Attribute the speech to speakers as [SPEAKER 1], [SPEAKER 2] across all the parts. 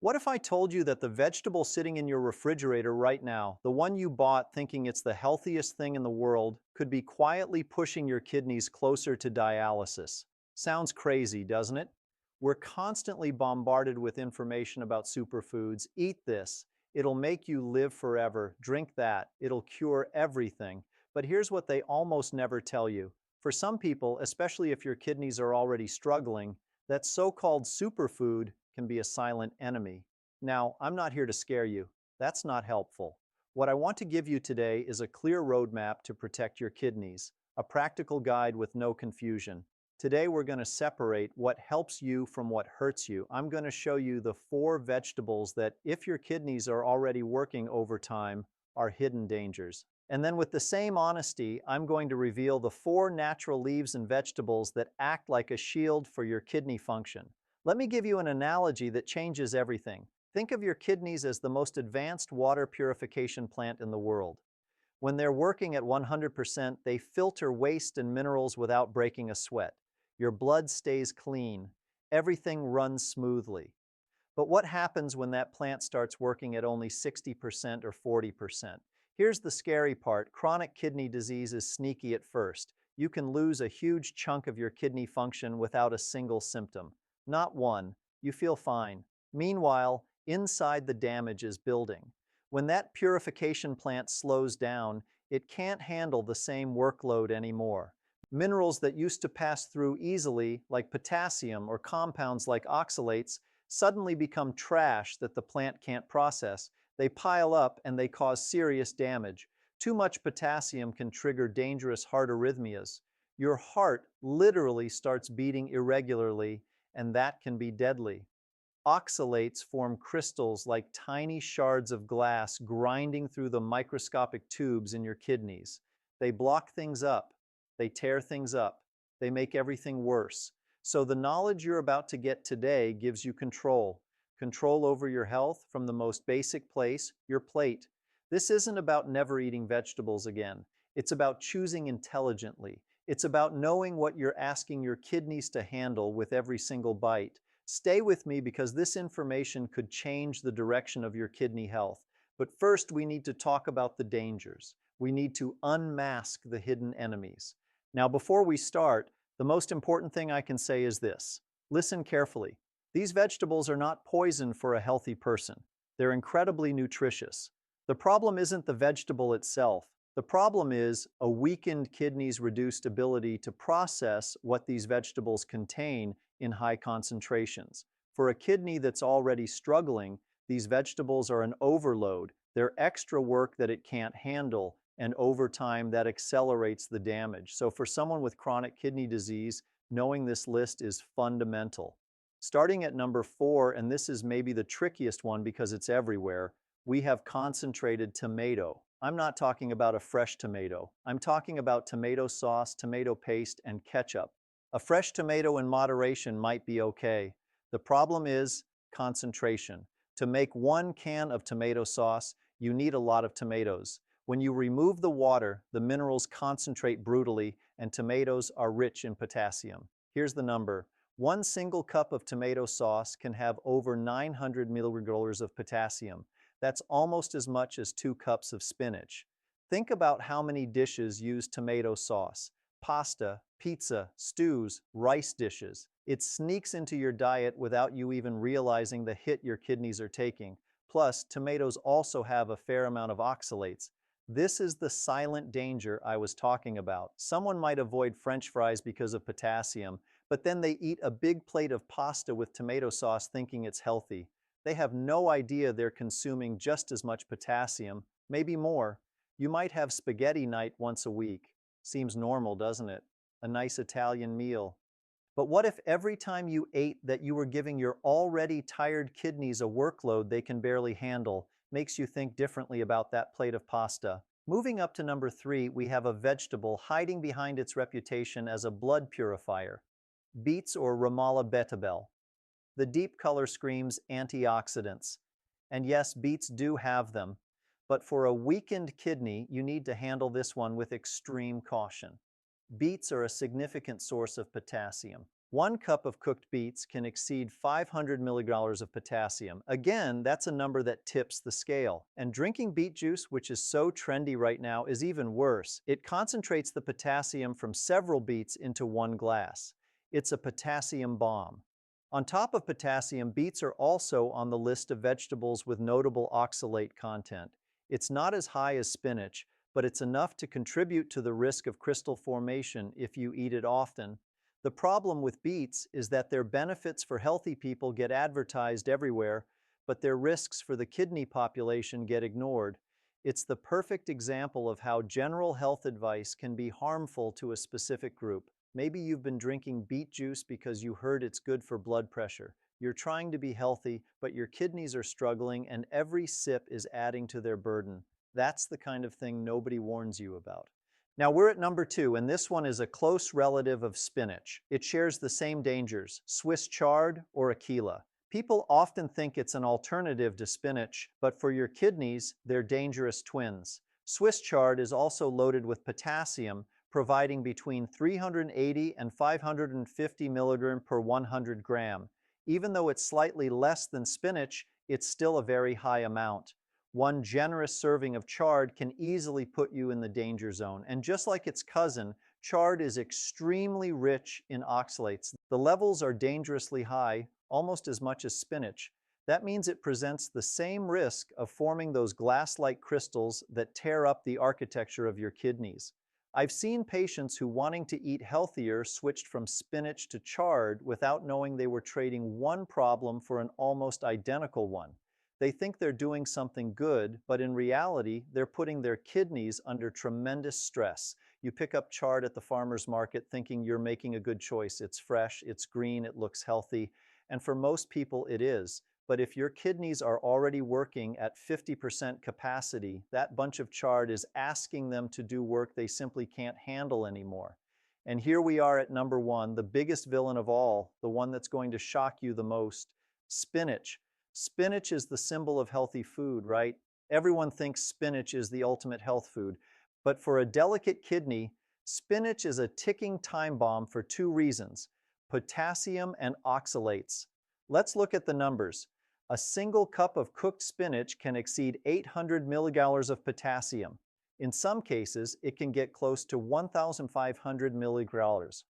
[SPEAKER 1] What if I told you that the vegetable sitting in your refrigerator right now, the one you bought thinking it's the healthiest thing in the world, could be quietly pushing your kidneys closer to dialysis? Sounds crazy, doesn't it? We're constantly bombarded with information about superfoods. Eat this. It'll make you live forever. Drink that. It'll cure everything. But here's what they almost never tell you. For some people, especially if your kidneys are already struggling, that so-called superfood can be a silent enemy. Now, I'm not here to scare you. That's not helpful. What I want to give you today is a clear roadmap to protect your kidneys, a practical guide with no confusion. Today, we're going to separate what helps you from what hurts you. I'm going to show you the 4 vegetables that, if your kidneys are already working overtime, are hidden dangers. And then, with the same honesty, I'm going to reveal the 4 natural leaves and vegetables that act like a shield for your kidney function. Let me give you an analogy that changes everything. Think of your kidneys as the most advanced water purification plant in the world. When they're working at 100%, they filter waste and minerals without breaking a sweat. Your blood stays clean. Everything runs smoothly. But what happens when that plant starts working at only 60% or 40%? Here's the scary part. Chronic kidney disease is sneaky at first. You can lose a huge chunk of your kidney function without a single symptom. Not one. You feel fine. Meanwhile, inside the damage is building. When that purification plant slows down, it can't handle the same workload anymore. Minerals that used to pass through easily, like potassium or compounds like oxalates, suddenly become trash that the plant can't process. They pile up and they cause serious damage. Too much potassium can trigger dangerous heart arrhythmias. Your heart literally starts beating irregularly, and that can be deadly. Oxalates form crystals like tiny shards of glass grinding through the microscopic tubes in your kidneys. They block things up. They tear things up. They make everything worse. So the knowledge you're about to get today gives you control. Control over your health from the most basic place, your plate. This isn't about never eating vegetables again. It's about choosing intelligently. It's about knowing what you're asking your kidneys to handle with every single bite. Stay with me because this information could change the direction of your kidney health. But first, we need to talk about the dangers. We need to unmask the hidden enemies. Now, before we start, the most important thing I can say is this. Listen carefully. These vegetables are not poison for a healthy person. They're incredibly nutritious. The problem isn't the vegetable itself. The problem is a weakened kidney's reduced ability to process what these vegetables contain in high concentrations. For a kidney that's already struggling, these vegetables are an overload. They're extra work that it can't handle, and over time that accelerates the damage. So for someone with chronic kidney disease, knowing this list is fundamental. Starting at number 4, and this is maybe the trickiest one because it's everywhere, we have concentrated tomato. I'm not talking about a fresh tomato. I'm talking about tomato sauce, tomato paste, and ketchup. A fresh tomato in moderation might be okay. The problem is concentration. To make 1 can of tomato sauce, you need a lot of tomatoes. When you remove the water, the minerals concentrate brutally, and tomatoes are rich in potassium. Here's the number. 1 single cup of tomato sauce can have over 900 milliliters of potassium. That's almost as much as 2 cups of spinach. Think about how many dishes use tomato sauce. Pasta, pizza, stews, rice dishes. It sneaks into your diet without you even realizing the hit your kidneys are taking. Plus, tomatoes also have a fair amount of oxalates. This is the silent danger I was talking about. Someone might avoid French fries because of potassium, but then they eat a big plate of pasta with tomato sauce thinking it's healthy. They have no idea they're consuming just as much potassium, maybe more. You might have spaghetti night once a week. Seems normal, doesn't it? A nice Italian meal. But what if every time you ate that you were giving your already tired kidneys a workload they can barely handle? Makes you think differently about that plate of pasta. Moving up to number 3, we have a vegetable hiding behind its reputation as a blood purifier. Beets or Ramallah betabel. The deep color screams antioxidants. And yes, beets do have them. But for a weakened kidney, you need to handle this one with extreme caution. Beets are a significant source of potassium. 1 cup of cooked beets can exceed 500 milligrams of potassium. Again, that's a number that tips the scale. And drinking beet juice, which is so trendy right now, is even worse. It concentrates the potassium from several beets into one glass. It's a potassium bomb. On top of potassium, beets are also on the list of vegetables with notable oxalate content. It's not as high as spinach, but it's enough to contribute to the risk of crystal formation if you eat it often. The problem with beets is that their benefits for healthy people get advertised everywhere, but their risks for the kidney population get ignored. It's the perfect example of how general health advice can be harmful to a specific group. Maybe you've been drinking beet juice because you heard it's good for blood pressure. You're trying to be healthy, but your kidneys are struggling and every sip is adding to their burden. That's the kind of thing nobody warns you about. Now we're at number 2, and this one is a close relative of spinach. It shares the same dangers, Swiss chard or Aquila. People often think it's an alternative to spinach, but for your kidneys, they're dangerous twins. Swiss chard is also loaded with potassium, providing between 380 and 550 milligram per 100 gram. Even though it's slightly less than spinach, it's still a very high amount. One generous serving of chard can easily put you in the danger zone. And just like its cousin, chard is extremely rich in oxalates. The levels are dangerously high, almost as much as spinach. That means it presents the same risk of forming those glass-like crystals that tear up the architecture of your kidneys. I've seen patients who, wanting to eat healthier, switched from spinach to chard without knowing they were trading one problem for an almost identical one. They think they're doing something good, but in reality, they're putting their kidneys under tremendous stress. You pick up chard at the farmer's market thinking you're making a good choice. It's fresh, it's green, it looks healthy, and for most people it is. But if your kidneys are already working at 50% capacity, that bunch of chard is asking them to do work they simply can't handle anymore. And here we are at number 1, the biggest villain of all, the one that's going to shock you the most, spinach. Spinach is the symbol of healthy food, right? Everyone thinks spinach is the ultimate health food. But for a delicate kidney, spinach is a ticking time bomb for 2 reasons: potassium and oxalates. Let's look at the numbers. A single cup of cooked spinach can exceed 800 milligrams of potassium. In some cases, it can get close to 1,500 milligrams.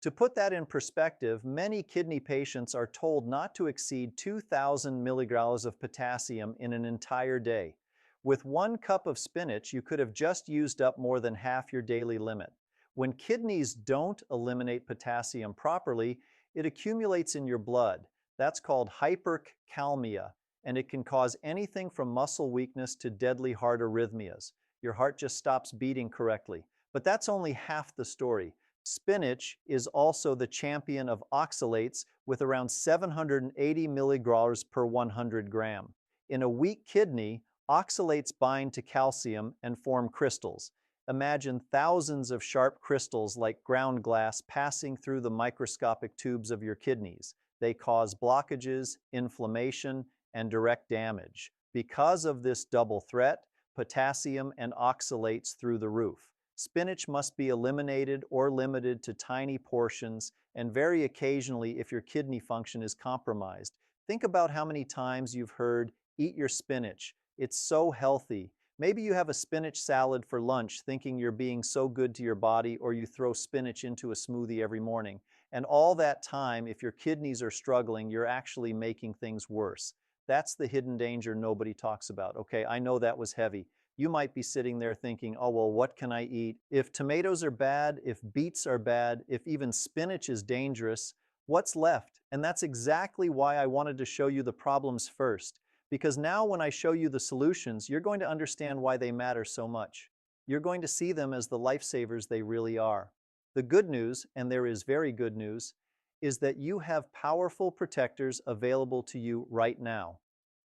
[SPEAKER 1] To put that in perspective, many kidney patients are told not to exceed 2,000 milligrams of potassium in an entire day. With 1 cup of spinach, you could have just used up more than half your daily limit. When kidneys don't eliminate potassium properly, it accumulates in your blood. That's called hypercalcemia, and it can cause anything from muscle weakness to deadly heart arrhythmias. Your heart just stops beating correctly. But that's only half the story. Spinach is also the champion of oxalates with around 780 milligrams per 100 gram. In a weak kidney, oxalates bind to calcium and form crystals. Imagine thousands of sharp crystals like ground glass passing through the microscopic tubes of your kidneys. They cause blockages, inflammation, and direct damage. Because of this double threat, potassium and oxalates through the roof. Spinach must be eliminated or limited to tiny portions, and very occasionally if your kidney function is compromised. Think about how many times you've heard, "Eat your spinach. It's so healthy." Maybe you have a spinach salad for lunch thinking you're being so good to your body, or you throw spinach into a smoothie every morning. And all that time, if your kidneys are struggling, you're actually making things worse. That's the hidden danger nobody talks about. Okay, I know that was heavy. You might be sitting there thinking, oh, well, what can I eat? If tomatoes are bad, if beets are bad, if even spinach is dangerous, what's left? And that's exactly why I wanted to show you the problems first. Because now when I show you the solutions, you're going to understand why they matter so much. You're going to see them as the lifesavers they really are. The good news, and there is very good news, is that you have powerful protectors available to you right now.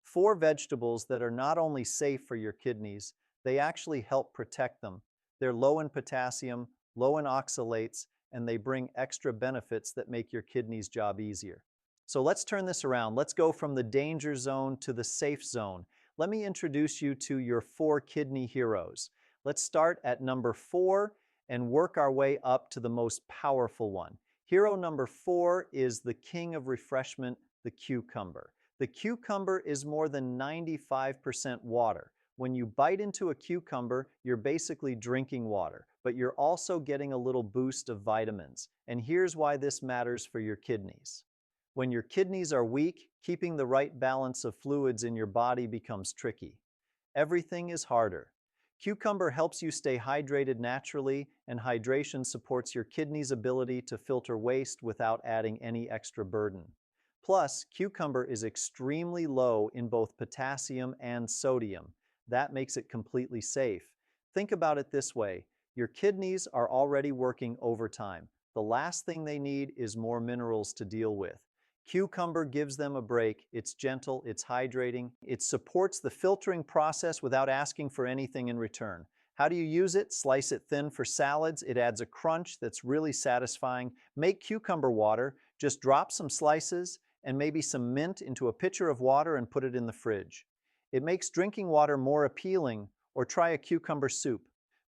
[SPEAKER 1] 4 vegetables that are not only safe for your kidneys, they actually help protect them. They're low in potassium, low in oxalates, and they bring extra benefits that make your kidneys' job easier. So let's turn this around. Let's go from the danger zone to the safe zone. Let me introduce you to your 4 kidney heroes. Let's start at number 4 and work our way up to the most powerful one. Hero number 4 is the king of refreshment, the cucumber. The cucumber is more than 95% water. When you bite into a cucumber, you're basically drinking water, but you're also getting a little boost of vitamins. And here's why this matters for your kidneys. When your kidneys are weak, keeping the right balance of fluids in your body becomes tricky. Everything is harder. Cucumber helps you stay hydrated naturally, and hydration supports your kidney's ability to filter waste without adding any extra burden. Plus, cucumber is extremely low in both potassium and sodium. That makes it completely safe. Think about it this way. Your kidneys are already working overtime. The last thing they need is more minerals to deal with. Cucumber gives them a break. It's gentle, it's hydrating, it supports the filtering process without asking for anything in return. How do you use it? Slice it thin for salads. It adds a crunch that's really satisfying. Make cucumber water. Just drop some slices and maybe some mint into a pitcher of water and put it in the fridge. It makes drinking water more appealing, or try a cucumber soup.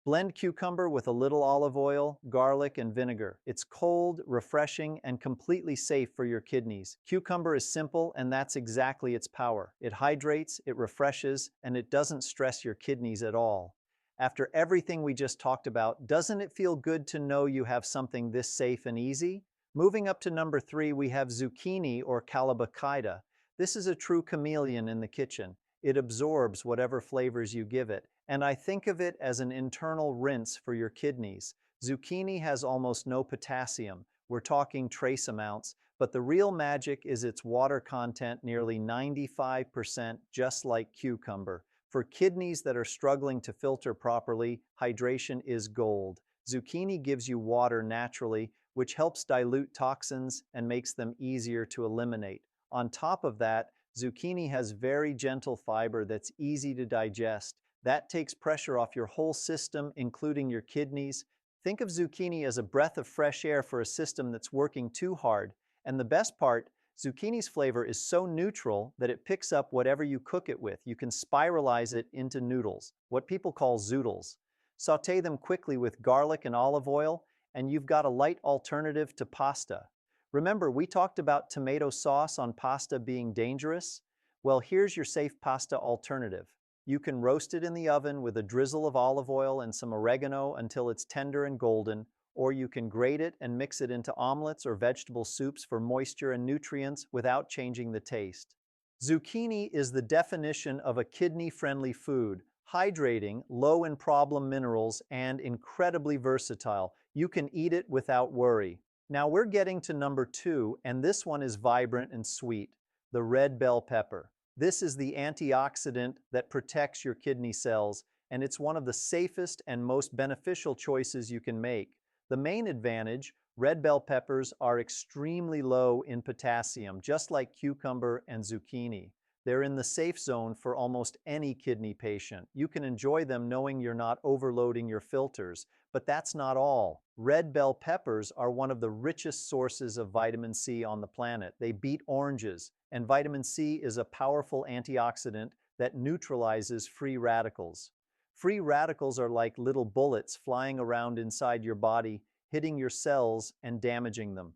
[SPEAKER 1] Blend cucumber with a little olive oil, garlic, and vinegar. It's cold, refreshing, and completely safe for your kidneys. Cucumber is simple, and that's exactly its power. It hydrates, it refreshes, and it doesn't stress your kidneys at all. After everything we just talked about, doesn't it feel good to know you have something this safe and easy? Moving up to number 3, we have zucchini or calabacida. This is a true chameleon in the kitchen. It absorbs whatever flavors you give it, and I think of it as an internal rinse for your kidneys. Zucchini has almost no potassium. We're talking trace amounts, but the real magic is its water content, nearly 95%, just like cucumber. For kidneys that are struggling to filter properly, hydration is gold. Zucchini gives you water naturally, which helps dilute toxins and makes them easier to eliminate. On top of that, zucchini has very gentle fiber that's easy to digest. That takes pressure off your whole system, including your kidneys. Think of zucchini as a breath of fresh air for a system that's working too hard. And the best part, zucchini's flavor is so neutral that it picks up whatever you cook it with. You can spiralize it into noodles, what people call zoodles. Sauté them quickly with garlic and olive oil, and you've got a light alternative to pasta. Remember, we talked about tomato sauce on pasta being dangerous? Well, here's your safe pasta alternative. You can roast it in the oven with a drizzle of olive oil and some oregano until it's tender and golden, or you can grate it and mix it into omelets or vegetable soups for moisture and nutrients without changing the taste. Zucchini is the definition of a kidney-friendly food, hydrating, low in problem minerals, and incredibly versatile. You can eat it without worry. Now we're getting to number 2, and this one is vibrant and sweet, the red bell pepper. This is the antioxidant that protects your kidney cells, and it's one of the safest and most beneficial choices you can make. The main advantage, red bell peppers are extremely low in potassium, just like cucumber and zucchini. They're in the safe zone for almost any kidney patient. You can enjoy them knowing you're not overloading your filters. But that's not all. Red bell peppers are one of the richest sources of vitamin C on the planet. They beat oranges, and vitamin C is a powerful antioxidant that neutralizes free radicals. Free radicals are like little bullets flying around inside your body, hitting your cells and damaging them.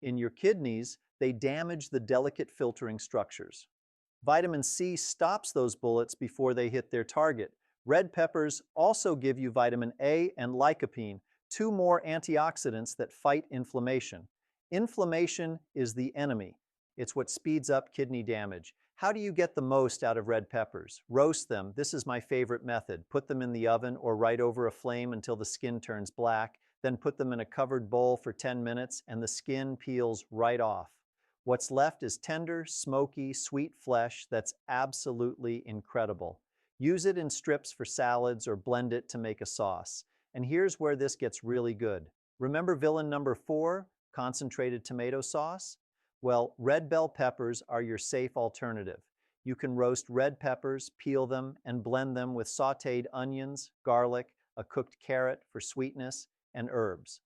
[SPEAKER 1] In your kidneys, they damage the delicate filtering structures. Vitamin C stops those bullets before they hit their target. Red peppers also give you vitamin A and lycopene, 2 more antioxidants that fight inflammation. Inflammation is the enemy. It's what speeds up kidney damage. How do you get the most out of red peppers? Roast them. This is my favorite method. Put them in the oven or right over a flame until the skin turns black. Then put them in a covered bowl for 10 minutes and the skin peels right off. What's left is tender, smoky, sweet flesh that's absolutely incredible. Use it in strips for salads or blend it to make a sauce. And here's where this gets really good. Remember villain number 4, concentrated tomato sauce? Well, red bell peppers are your safe alternative. You can roast red peppers, peel them, and blend them with sautéed onions, garlic, a cooked carrot for sweetness, and herbs.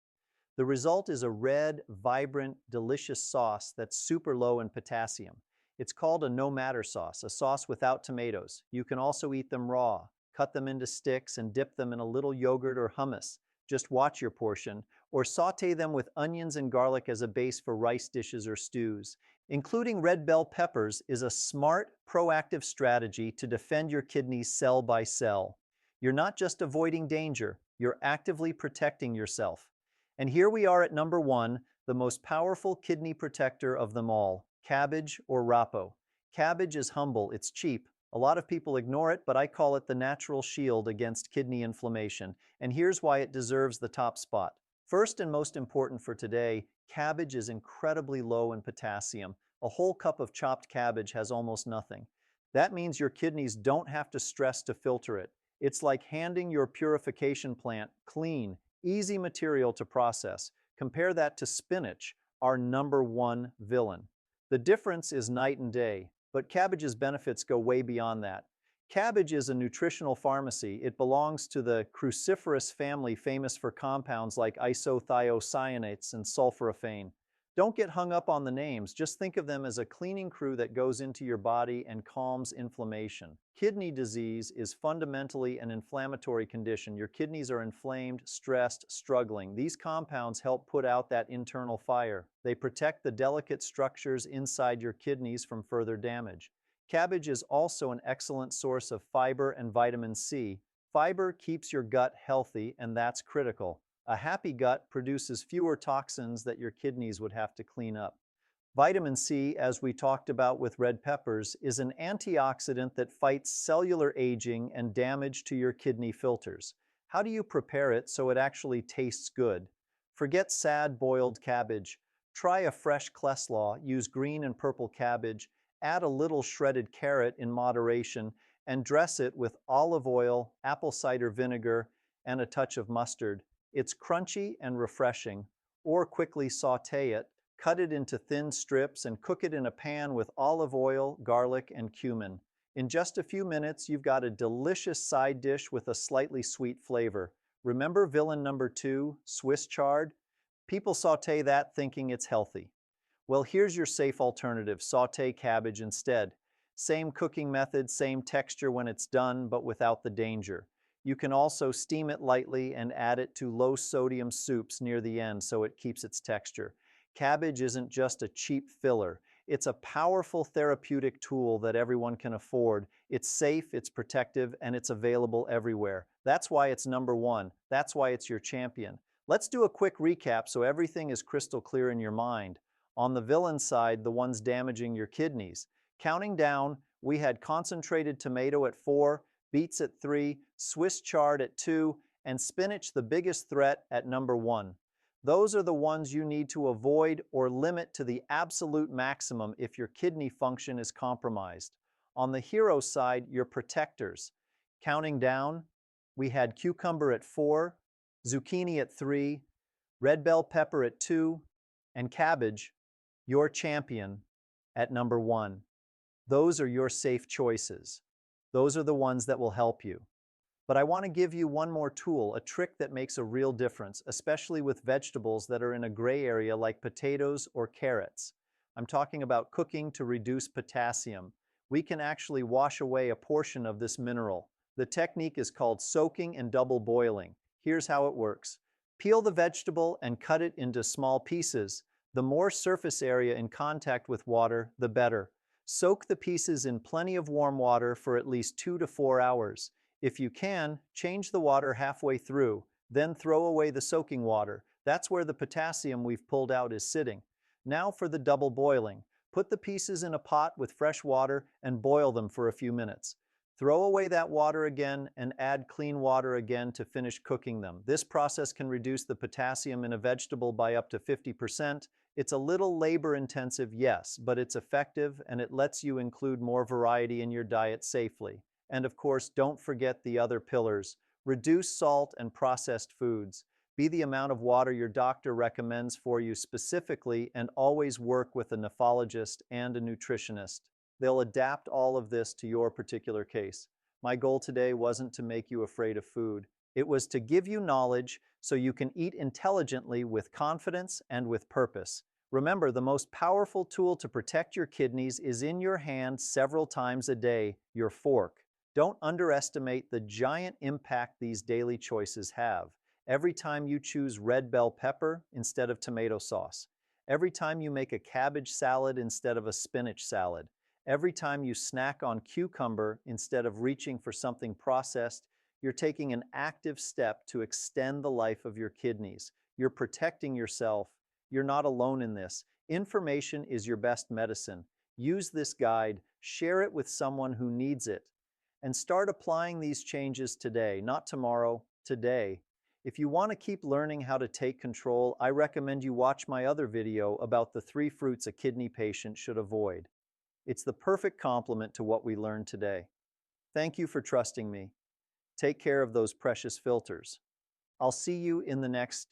[SPEAKER 1] The result is a red, vibrant, delicious sauce that's super low in potassium. It's called a no-matter sauce, a sauce without tomatoes. You can also eat them raw, cut them into sticks, and dip them in a little yogurt or hummus. just watch your portion, or saute them with onions and garlic as a base for rice dishes or stews. Including red bell peppers is a smart, proactive strategy to defend your kidneys cell by cell. You're not just avoiding danger, you're actively protecting yourself. And here we are at number one, the most powerful kidney protector of them all, cabbage or rapo. Cabbage is humble, it's cheap. A lot of people ignore it, but I call it the natural shield against kidney inflammation. And here's why it deserves the top spot. First and most important for today, cabbage is incredibly low in potassium. A whole cup of chopped cabbage has almost nothing. That means your kidneys don't have to stress to filter it. It's like handing your purification plant clean, easy material to process. Compare that to spinach, our number one villain. The difference is night and day, but cabbage's benefits go way beyond that. Cabbage is a nutritional pharmacy. It belongs to the cruciferous family famous for compounds like isothiocyanates and sulforaphane. Don't get hung up on the names, just think of them as a cleaning crew that goes into your body and calms inflammation. Kidney disease is fundamentally an inflammatory condition. Your kidneys are inflamed, stressed, struggling. These compounds help put out that internal fire. They protect the delicate structures inside your kidneys from further damage. Cabbage is also an excellent source of fiber and vitamin C. Fiber keeps your gut healthy, and that's critical. A happy gut produces fewer toxins that your kidneys would have to clean up. Vitamin C, as we talked about with red peppers, is an antioxidant that fights cellular aging and damage to your kidney filters. How do you prepare it so it actually tastes good? Forget sad boiled cabbage. Try a fresh Kleslaw, use green and purple cabbage, add a little shredded carrot in moderation, and dress it with olive oil, apple cider vinegar, and a touch of mustard. It's crunchy and refreshing. Or quickly saute it, cut it into thin strips, and cook it in a pan with olive oil, garlic, and cumin. In just a few minutes, you've got a delicious side dish with a slightly sweet flavor. Remember villain number two, Swiss chard? People saute that thinking it's healthy. Well, here's your safe alternative, saute cabbage instead. Same cooking method, same texture when it's done, but without the danger. You can also steam it lightly and add it to low-sodium soups near the end so it keeps its texture. Cabbage isn't just a cheap filler. It's a powerful therapeutic tool that everyone can afford. It's safe, it's protective, and it's available everywhere. That's why it's number one. That's why it's your champion. Let's do a quick recap so everything is crystal clear in your mind. On the villain side, the ones damaging your kidneys. Counting down, we had concentrated tomato at 4, beets at 3, Swiss chard at 2, and spinach, the biggest threat, at number 1. Those are the ones you need to avoid or limit to the absolute maximum if your kidney function is compromised. On the hero side, your protectors. Counting down, we had cucumber at 4, zucchini at 3, red bell pepper at 2, and cabbage, your champion, at number 1. Those are your safe choices. Those are the ones that will help you. But I want to give you one more tool, a trick that makes a real difference, especially with vegetables that are in a gray area like potatoes or carrots. I'm talking about cooking to reduce potassium. We can actually wash away a portion of this mineral. The technique is called soaking and double boiling. Here's how it works. Peel the vegetable and cut it into small pieces. The more surface area in contact with water, the better. Soak the pieces in plenty of warm water for at least 2 to 4 hours. If you can, change the water halfway through, then throw away the soaking water. That's where the potassium we've pulled out is sitting. Now for the double boiling. Put the pieces in a pot with fresh water and boil them for a few minutes. Throw away that water again and add clean water again to finish cooking them. This process can reduce the potassium in a vegetable by up to 50%. It's a little labor-intensive, yes, but it's effective and it lets you include more variety in your diet safely. And of course, don't forget the other pillars. Reduce salt and processed foods. Be the amount of water your doctor recommends for you specifically, and always work with a nephrologist and a nutritionist. They'll adapt all of this to your particular case. My goal today wasn't to make you afraid of food. It was to give you knowledge so you can eat intelligently with confidence and with purpose. Remember, the most powerful tool to protect your kidneys is in your hand several times a day, your fork. Don't underestimate the giant impact these daily choices have. Every time you choose red bell pepper instead of tomato sauce. Every time you make a cabbage salad instead of a spinach salad. Every time you snack on cucumber instead of reaching for something processed, you're taking an active step to extend the life of your kidneys. You're protecting yourself. You're not alone in this. Information is your best medicine. Use this guide, share it with someone who needs it, and start applying these changes today, not tomorrow, today. If you want to keep learning how to take control, I recommend you watch my other video about the 3 fruits a kidney patient should avoid. It's the perfect complement to what we learned today. Thank you for trusting me. Take care of those precious filters. I'll see you in the next